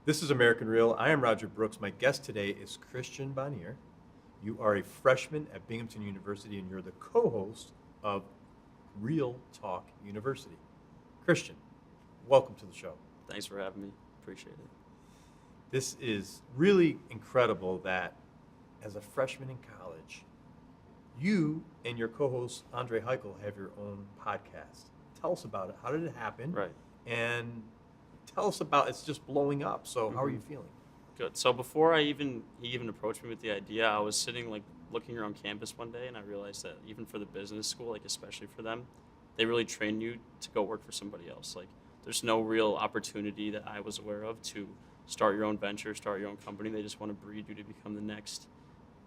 This is American Real. I am Roger Brooks. My guest today is Christian Bonnier. You are a freshman at Binghamton University, and you're the co-host of Real Talk University. Christian, welcome to the show. Thanks for having me. Appreciate it. This is really incredible that as a freshman in college, you and your co-host, Andre Haykal, have your own podcast. Tell us about it. How did it happen? Right. And tell us about it's just blowing up. So how are you feeling? Good. So before he even approached me with the idea, I was sitting looking around campus one day, and I realized that even for the business school, especially for them, they really train you to go work for somebody else. There's no real opportunity that I was aware of to start your own venture, start your own company. They just want to breed you to become the next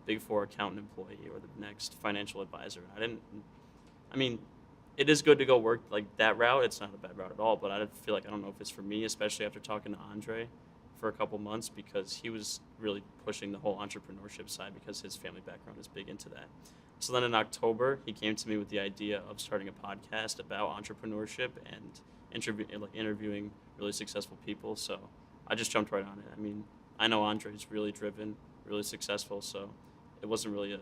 Big Four accountant employee or the next financial advisor. It is good to go work that route. It's not a bad route at all, but I feel like I don't know if it's for me, especially after talking to Andre for a couple months, because he was really pushing the whole entrepreneurship side because his family background is big into that. So then in October, he came to me with the idea of starting a podcast about entrepreneurship and interviewing really successful people. So I just jumped right on it. I know Andre's really driven, really successful, so it wasn't really a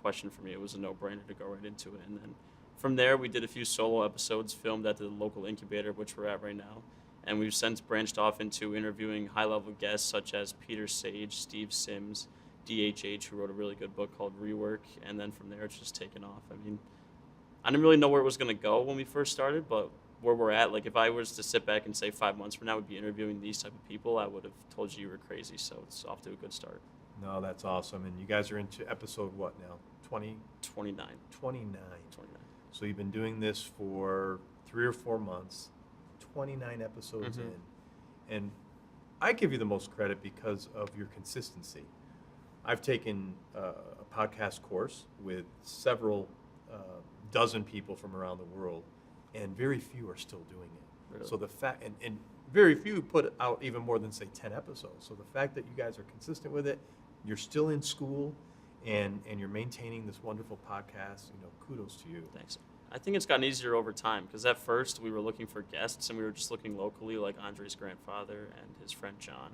question for me. It was a no-brainer to go right into it. And then from there, we did a few solo episodes filmed at the local incubator, which we're at right now. And we've since branched off into interviewing high-level guests such as Peter Sage, Steve Sims, DHH, who wrote a really good book called Rework. And then from there, it's just taken off. I didn't really know where it was going to go when we first started, but where we're at, if I was to sit back and say 5 months from now we'd be interviewing these type of people, I would have told you were crazy. So it's off to a good start. No, that's awesome. And you guys are into episode what now? 20? 29. 29. So you've been doing this for 3 or 4 months, 29 episodes in. And I give you the most credit because of your consistency. I've taken a podcast course with several dozen people from around the world, and very few are still doing it. Really? So the fact, and very few put out even more than, say, 10 episodes. So the fact that you guys are consistent with it, you're still in school, and you're maintaining this wonderful podcast, kudos to you. Thanks. I think it's gotten easier over time, because at first we were looking for guests and we were just looking locally, like Andre's grandfather and his friend John.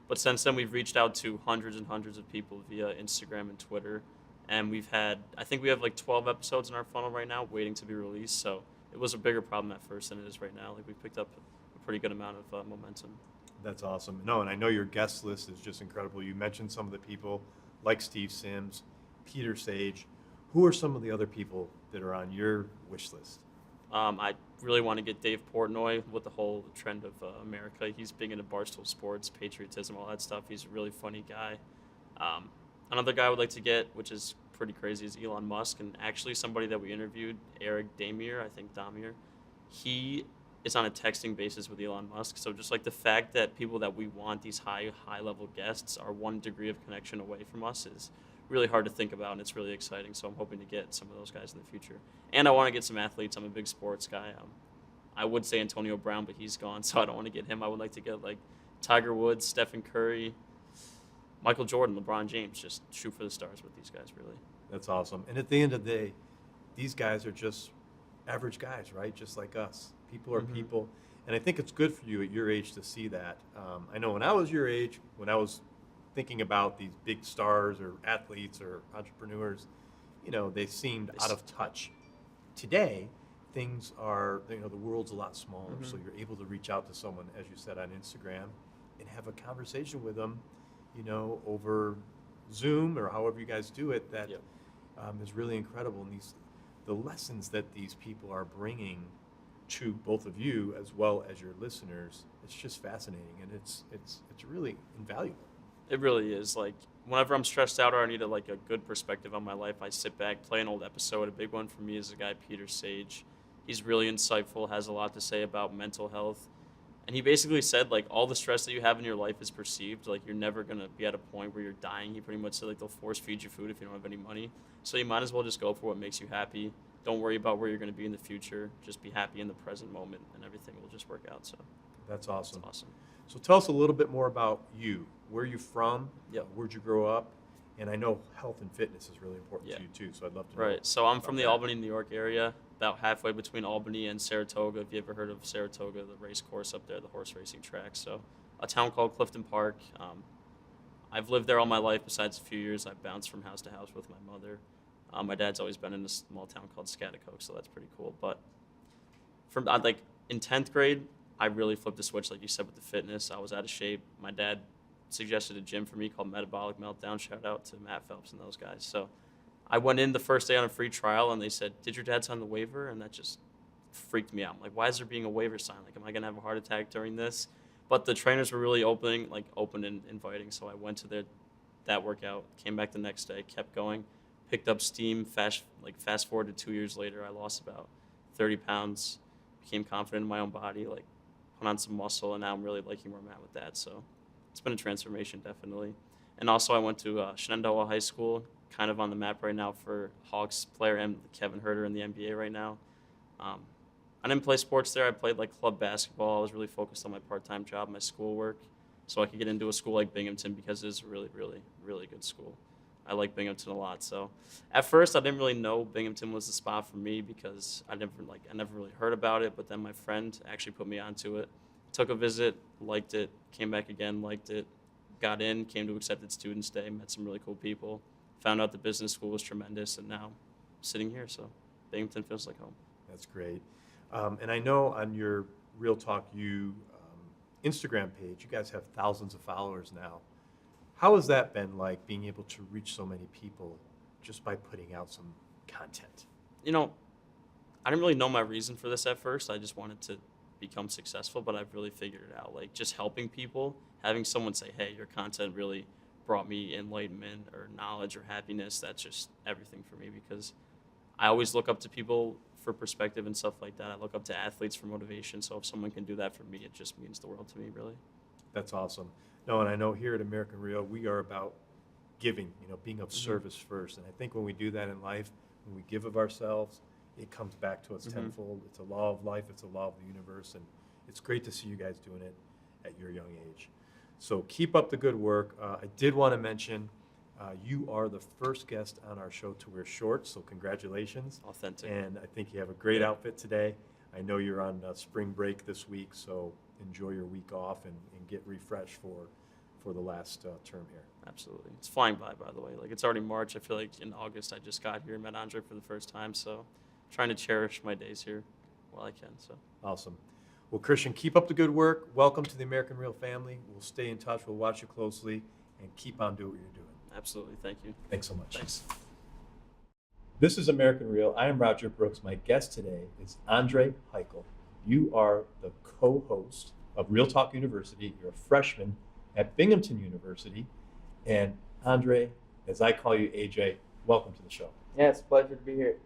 But since then we've reached out to hundreds and hundreds of people via Instagram and Twitter, and I think we have 12 episodes in our funnel right now waiting to be released. So it was a bigger problem at first than it is right now. We picked up a pretty good amount of momentum. That's awesome. No, and I know your guest list is just incredible. You mentioned some of the people like Steve Sims, Peter Sage. Who are some of the other people that are on your wish list? I really want to get Dave Portnoy with the whole trend of America. He's big into Barstool Sports, patriotism, all that stuff. He's a really funny guy. Another guy I would like to get, which is pretty crazy, is Elon Musk. And actually somebody that we interviewed, Eric Damier, he is on a texting basis with Elon Musk. So just the fact that people that we want, these high-level guests, are 1 degree of connection away from us is really hard to think about, and it's really exciting. So I'm hoping to get some of those guys in the future. And I want to get some athletes. I'm a big sports guy. I would say Antonio Brown, but he's gone, so I don't want to get him. I would like to get Tiger Woods, Stephen Curry, Michael Jordan, LeBron James. Just shoot for the stars with these guys, really. That's awesome. And at the end of the day, these guys are just average guys, right? Just like us. People are people. And I think it's good for you at your age to see that. I know when I was your age, when I was thinking about these big stars or athletes or entrepreneurs, they seemed out of touch. Today, things are, the world's a lot smaller, so you're able to reach out to someone, as you said, on Instagram and have a conversation with them, over Zoom or however you guys do it, that is really incredible. And the lessons that these people are bringing to both of you as well as your listeners, it's just fascinating, and it's really invaluable. It really is. Whenever I'm stressed out or I need a good perspective on my life, I sit back, play an old episode. A big one for me is a guy, Peter Sage. He's really insightful, has a lot to say about mental health. And he basically said, all the stress that you have in your life is perceived. You're never going to be at a point where you're dying. He pretty much said, they'll force feed you food if you don't have any money. So you might as well just go for what makes you happy. Don't worry about where you're going to be in the future. Just be happy in the present moment, and everything will just work out. So that's awesome. That's awesome. So tell us a little bit more about you. Where are you from? Yep. Where'd you grow up? And I know health and fitness is really important to you too, so I'd love to know. Right. So I'm from the Albany, New York area, about halfway between Albany and Saratoga. If you ever heard of Saratoga, the race course up there, the horse racing track. So a town called Clifton Park. I've lived there all my life. Besides a few years, I've bounced from house to house with my mother. My dad's always been in a small town called Schaghticoke, so that's pretty cool. But from like in 10th grade, I really flipped the switch, like you said, with the fitness. I was out of shape. My dad suggested a gym for me called Metabolic Meltdown. Shout out to Matt Phelps and those guys. So I went in the first day on a free trial, and they said, "Did your dad sign the waiver?" And that just freaked me out. I'm like, why is there being a waiver sign? Like, am I gonna have a heart attack during this? But the trainers were really open and inviting. So I went to that workout, came back the next day, kept going, picked up steam. Fast forward to 2 years later, I lost about 30 pounds, became confident in my own body, like put on some muscle, and now I'm really liking where I'm at with that. So it's been a transformation, definitely. And also, I went to Shenandoah High School, kind of on the map right now for Hawks player and Kevin Herter in the NBA right now. I didn't play sports there. I played like club basketball. I was really focused on my part-time job, my schoolwork, so I could get into a school like Binghamton because it is a really, really, really good school. I like Binghamton a lot. So at first, I didn't really know Binghamton was the spot for me because I never really heard about it. But then my friend actually put me onto it. Took a visit, liked it, came back again, liked it, got in, came to accepted students day, met some really cool people, found out the business school was tremendous, and now I'm sitting here. So Binghamton feels like home. That's great. And I know on your Real Talk You Instagram page, you guys have thousands of followers now. How has that been like, being able to reach so many people just by putting out some content? You know, I didn't really know my reason for this at first. I just wanted to become successful, but I've really figured it out. Like, just helping people, having someone say, hey, your content really brought me enlightenment or knowledge or happiness, that's just everything for me, because I always look up to people for perspective and stuff like that. I look up to athletes for motivation. So if someone can do that for me, it just means the world to me, really. That's awesome. No, and I know here at American Real, we are about giving, being of service first. And I think when we do that in life, when we give of ourselves, it comes back to us tenfold. It's a law of life. It's a law of the universe. And it's great to see you guys doing it at your young age. So keep up the good work. I did want to mention, you are the first guest on our show to wear shorts, so congratulations. Authentic. And I think you have a great outfit today. I know you're on spring break this week, so enjoy your week off and get refreshed for the last term here. Absolutely. It's flying by the way. Like, it's already March. I feel like in August I just got here and met Andre for the first time, so trying to cherish my days here while I can. So awesome. Well, Christian, keep up the good work. Welcome to the American Real family. We'll stay in touch. We'll watch you closely and keep on doing what you're doing. Absolutely. Thank you. Thanks so much. Thanks. This is American Real. I am Roger Brooks. My guest today is Andre Haykal. You are the co-host of Real Talk University. You're a freshman at Binghamton University. And Andre, as I call you, AJ, welcome to the show. Yeah, it's a pleasure to be here.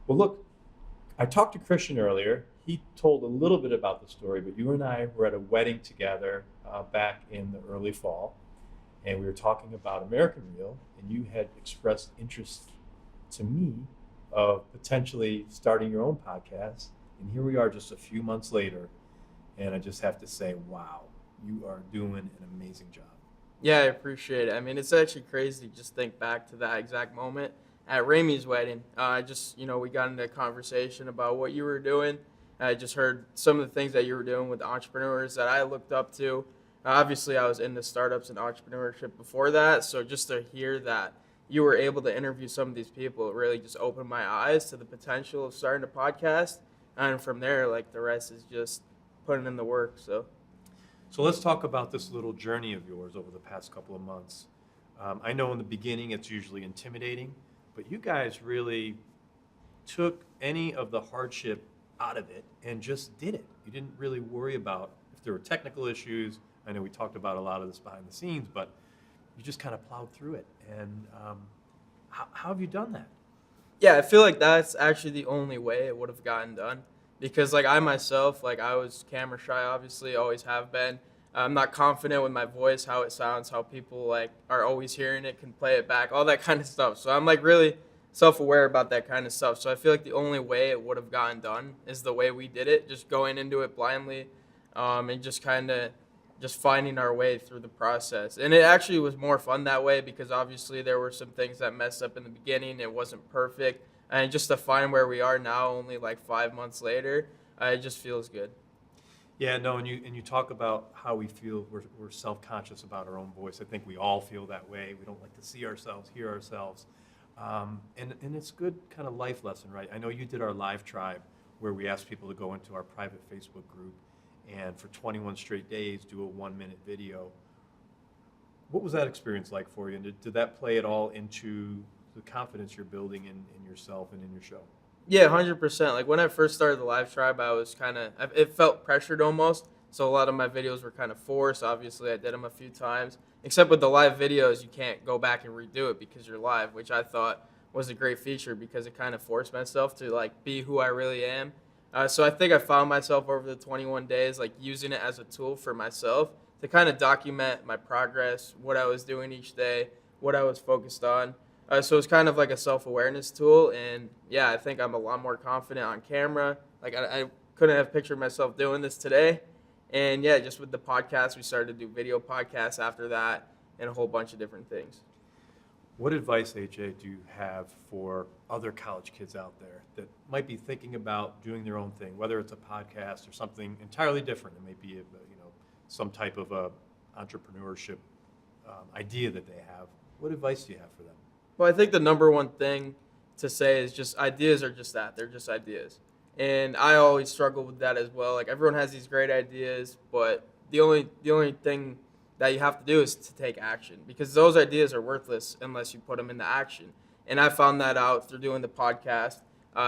Well, look, I talked to Christian earlier. He told a little bit about the story, but you and I were at a wedding together back in the early fall. And we were talking about American Real, and you had expressed interest to me of potentially starting your own podcast. And here we are just a few months later, and I just have to say, wow, you are doing an amazing job. Yeah, I appreciate it. I mean, it's actually crazy to just think back to that exact moment at Ramey's wedding. We got into a conversation about what you were doing. I just heard some of the things that you were doing with entrepreneurs that I looked up to. Obviously, I was into startups and entrepreneurship before that, so just to hear that you were able to interview some of these people, it really just opened my eyes to the potential of starting a podcast. And from there, like, the rest is just putting in the work. So let's talk about this little journey of yours over the past couple of months. I know in the beginning it's usually intimidating, but you guys really took any of the hardship out of it and just did it. You didn't really worry about if there were technical issues. I know we talked about a lot of this behind the scenes, but you just kind of plowed through it. And how have you done that? yeah, I feel like that's actually the only way it would have gotten done. Because, like, I myself, like, I was camera shy, obviously, always have been. I'm not confident with my voice, how it sounds, how people, like, are always hearing it, can play it back, all that kind of stuff. So I'm, like, really self-aware about that kind of stuff. So I feel like the only way it would have gotten done is the way we did it, just going into it blindly, and just kind of just finding our way through the process. And it actually was more fun that way because obviously there were some things that messed up in the beginning. It wasn't perfect. And just to find where we are now, only like 5 months later, it just feels good. Yeah, no, and you talk about how we feel we're self-conscious about our own voice. I think we all feel that way. We don't like to see ourselves, hear ourselves, and it's a good kind of life lesson, right? I know you did our live tribe where we asked people to go into our private Facebook group and for 21 straight days do a 1-minute video. What was that experience like for you? And did that play at all into the confidence you're building in yourself and in your show? Yeah, 100%. Like when I first started the live tribe, I was it felt pressured almost. So a lot of my videos were kind of forced. Obviously, I did them a few times. Except with the live videos, you can't go back and redo it because you're live, which I thought was a great feature because it kind of forced myself to like be who I really am. So I think I found myself over the 21 days like using it as a tool for myself to kind of document my progress, what I was doing each day, what I was focused on. So it's kind of like a self-awareness tool, and yeah, I think I'm a lot more confident on camera. Like I couldn't have pictured myself doing this today, and yeah, just with the podcast, we started to do video podcasts after that, and a whole bunch of different things. What advice, AJ, do you have for other college kids out there that might be thinking about doing their own thing, whether it's a podcast or something entirely different? It may be some type of entrepreneurship idea that they have. What advice do you have for them? Well, I think the number one thing to say is just ideas are just that. They're just ideas. And I always struggle with that as well. Like everyone has these great ideas, but the only thing that you have to do is to take action because those ideas are worthless unless you put them into action. And I found that out through doing the podcast.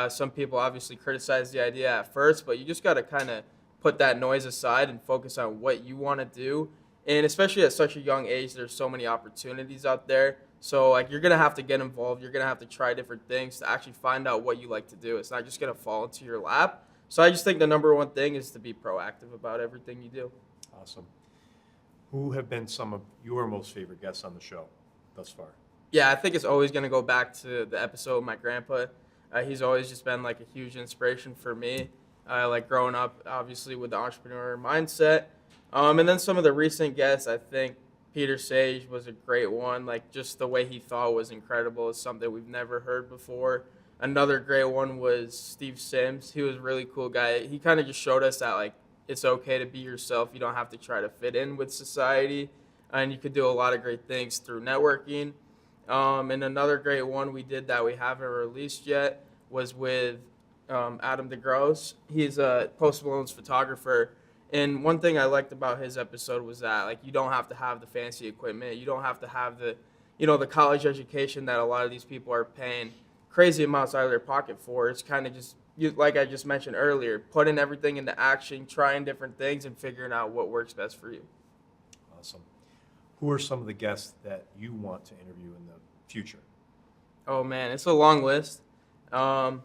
Some people obviously criticize the idea at first, but you just got to kind of put that noise aside and focus on what you want to do. And especially at such a young age, there's so many opportunities out there. So like you're gonna have to get involved. You're gonna have to try different things to actually find out what you like to do. It's not just gonna fall into your lap. So I just think the number one thing is to be proactive about everything you do. Awesome. Who have been some of your most favorite guests on the show thus far? Yeah, I think it's always gonna go back to the episode with my grandpa. He's always just been like a huge inspiration for me. Like growing up, obviously with the entrepreneur mindset. And then some of the recent guests, I think Peter Sage was a great one. Like just the way he thought was incredible. It's something we've never heard before. Another great one was Steve Sims. He was a really cool guy. He kind of just showed us that like it's okay to be yourself. You don't have to try to fit in with society, and you could do a lot of great things through networking. And another great one we did that we haven't released yet was with Adam DeGrosse. He's a Post Malone's photographer. And one thing I liked about his episode was that like you don't have to have the fancy equipment. You don't have to have the college education that a lot of these people are paying crazy amounts out of their pocket for. It's kind of just like I just mentioned earlier, putting everything into action, trying different things, and figuring out what works best for you. Awesome. Who are some of the guests that you want to interview in the future? Oh man, it's a long list. A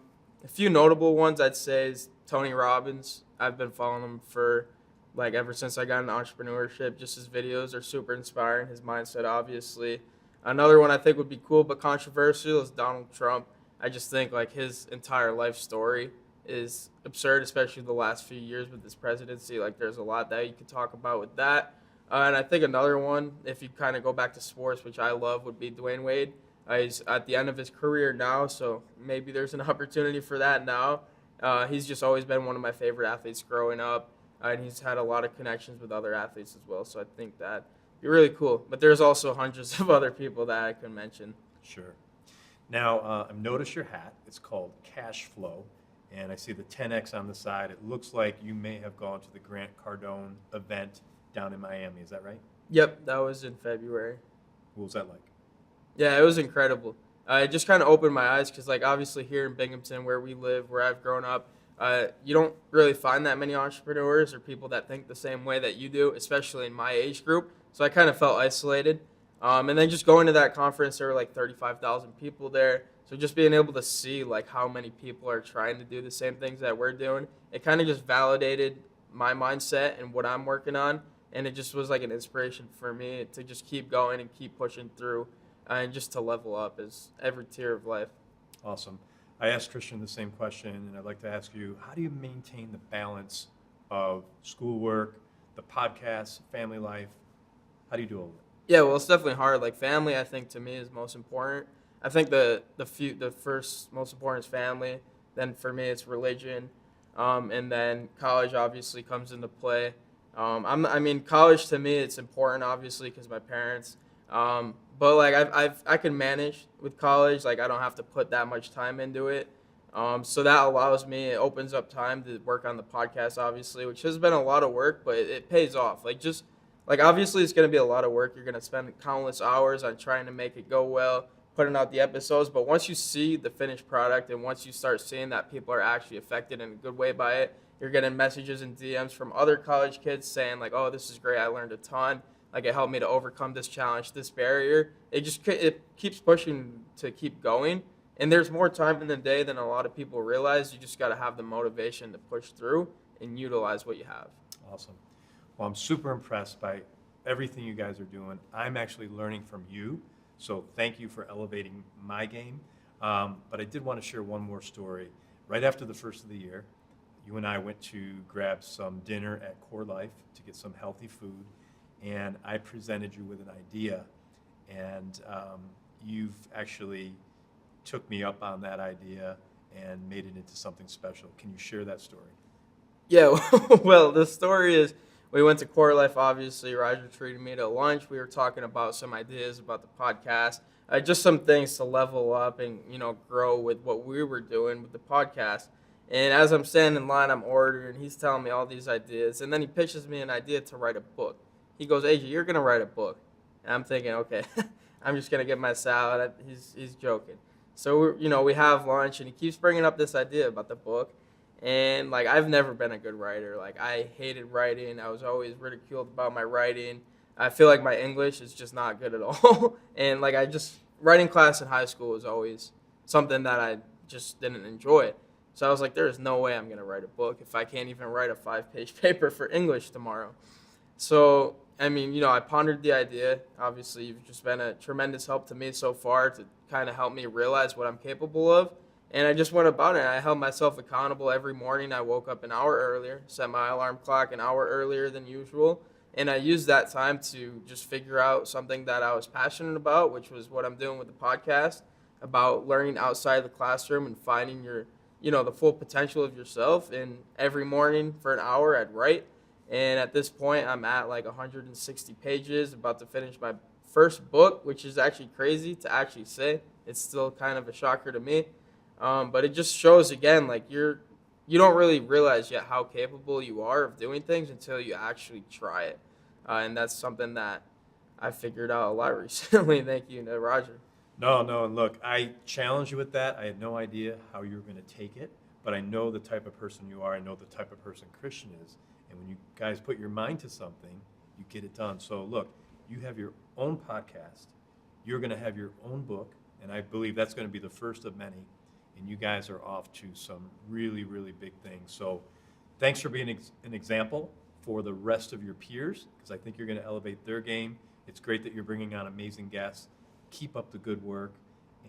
few notable ones I'd say is Tony Robbins. I've been following him for like ever since I got into entrepreneurship. Just his videos are super inspiring. His mindset, obviously. Another one I think would be cool but controversial is Donald Trump. I just think like his entire life story is absurd, especially the last few years with his presidency. Like there's a lot that you could talk about with that. And I think another one, if you kind of go back to sports, which I love, would be Dwayne Wade. He's at the end of his career now, so maybe there's an opportunity for that now. He's just always been one of my favorite athletes growing up, and he's had a lot of connections with other athletes as well, so I think that'd be really cool. But there's also hundreds of other people that I could mention. Sure. Now, I've noticed your hat. It's called Cash Flow, and I see the 10X on the side. It looks like you may have gone to the Grant Cardone event down in Miami. Is that right? Yep, that was in February. What was that like? Yeah, it was incredible. It just kind of opened my eyes because, like, obviously here in Binghamton, where we live, where I've grown up, you don't really find that many entrepreneurs or people that think the same way that you do, especially in my age group. So I kind of felt isolated. And then just going to that conference, there were like 35,000 people there. So just being able to see like how many people are trying to do the same things that we're doing, it kind of just validated my mindset and what I'm working on. And it just was like an inspiration for me to just keep going and keep pushing through and just to level up as every tier of life. Awesome. I asked Christian the same question, and I'd like to ask you, how do you maintain the balance of schoolwork, the podcast, family life? How do you do all of it? Yeah, well, it's definitely hard. Like family, I think to me is most important. I think the first most important is family. Then for me, it's religion. And then college obviously comes into play. I mean, college to me, it's important, obviously, because my parents. But like I can manage with college. Like I don't have to put that much time into it. So that allows me. It opens up time to work on the podcast, obviously, which has been a lot of work, but it pays off. Like obviously, it's gonna be a lot of work. You're gonna spend countless hours on trying to make it go well, putting out the episodes. But once you see the finished product, and once you start seeing that people are actually affected in a good way by it, you're getting messages and DMs from other college kids saying like, "Oh, this is great. I learned a ton. Like it helped me to overcome this challenge, this barrier." It keeps pushing to keep going. And there's more time in the day than a lot of people realize. You just got to have the motivation to push through and utilize what you have. Awesome. Well, I'm super impressed by everything you guys are doing. I'm actually learning from you, so thank you for elevating my game. But I did want to share one more story. Right after the first of the year, you and I went to grab some dinner at Core Life to get some healthy food, and I presented you with an idea, and you've actually took me up on that idea and made it into something special. Can you share that story? Yeah, well, the story is we went to Core Life, obviously. Roger treated me to lunch. We were talking about some ideas about the podcast, just some things to level up and, grow with what we were doing with the podcast. And as I'm standing in line, I'm ordering. He's telling me all these ideas. And then he pitches me an idea to write a book. He goes, "AJ, you're going to write a book." And I'm thinking, okay, I'm just going to get my salad. He's joking. So, we have lunch, and he keeps bringing up this idea about the book. And, like, I've never been a good writer. Like, I hated writing. I was always ridiculed about my writing. I feel like my English is just not good at all. And, like, writing class in high school was always something that I just didn't enjoy. So I was like, there's no way I'm going to write a book if I can't even write a 5-page paper for English tomorrow. So, I mean, I pondered the idea. Obviously, you've just been a tremendous help to me so far to kind of help me realize what I'm capable of. And I just went about it. I held myself accountable every morning. I woke up an hour earlier, set my alarm clock an hour earlier than usual. And I used that time to just figure out something that I was passionate about, which was what I'm doing with the podcast, about learning outside the classroom and finding the full potential of yourself. And every morning for an hour, I'd write. And at this point, I'm at like 160 pages, about to finish my first book, which is actually crazy to actually say. It's still kind of a shocker to me. But it just shows, again, like you don't really realize yet how capable you are of doing things until you actually try it. And that's something that I figured out a lot recently. Thank you to Roger. No, and look, I challenged you with that. I had no idea how you were going to take it, but I know the type of person you are. I know the type of person Christian is. And when you guys put your mind to something, you get it done. So look, you have your own podcast. You're going to have your own book, and I believe that's going to be the first of many. And you guys are off to some really, really big things. So thanks for being an example for the rest of your peers, because I think you're going to elevate their game. It's great that you're bringing on amazing guests. Keep up the good work,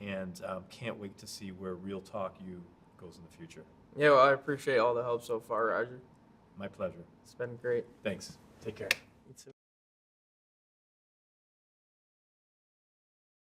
and can't wait to see where Real Talk U goes in the future. Yeah, well, I appreciate all the help so far, Roger. My pleasure. It's been great. Thanks. Take care.